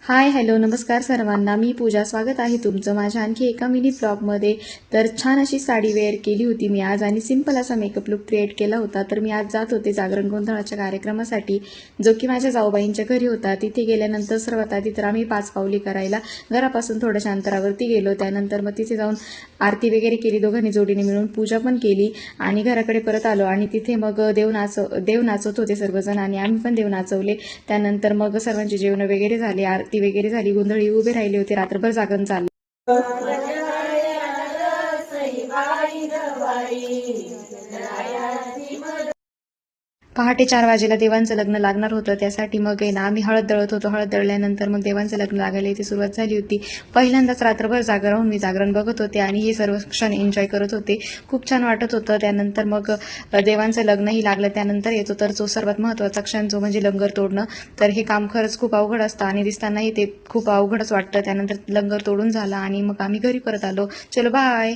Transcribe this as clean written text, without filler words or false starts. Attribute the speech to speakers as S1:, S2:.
S1: Hi hello नमस्कार सर्वांना, मी पूजा. स्वागत आहे तुमचं माझ्या आणखी एका मिनी ब्लॉगमध्ये. तर छान अशी साडी वेअर केली होती मी आज आणि सिंपल असा मेकअप लुक क्रिएट केला होता. तर मी आज जात होते जागरण गोंधळाच्या कार्यक्रमासाठी, जो की माझ्या जाऊबाईंच्या घरी होता. तिथे गेल्यानंतर सर्वात आधी तर आम्ही 5 पावली करायला घरापासून थोड्याशा अंतरावरती गेलो. त्यानंतर मग तिथे जाऊन आरती वगैरे केली, दोघांनी जोडीने मिळून पूजा पण केली आणि घराकडे परत आलो. आणि तिथे मग देव नाचत होते सर्वजण आणि आम्ही पण देव नाचवले. त्यानंतर मग सर्वांचे जेवण वगैरे झाले, आरती वगैरे झाली, गोंधळी उभे राहिले होते, रात्रभर जागरण चाललं. पहाटे 4 वाजेला देवांचं लग्न लागणार होतं. त्यासाठी मग आहे ना आम्ही हळद दळत होतो. हळद दळल्यानंतर मग देवांचं लग्न लागायला इथे सुरुवात झाली होती. पहिल्यांदाच रात्रभर जागा राहून मी जागरण बघत होते आणि हे सर्व क्षण एन्जॉय करत होते. खूप छान वाटत होतं. त्यानंतर मग देवांचं लग्नही लागलं. त्यानंतर येतो तर जो सर्वात महत्त्वाचा क्षण, जो म्हणजे लंगर तोडणं. तर हे काम खरंच खूप अवघड असतं आणि दिसतानाही ते खूप अवघडच वाटतं. त्यानंतर लंगर तोडून झाला आणि मग आम्ही घरी परत आलो. चलो बाय.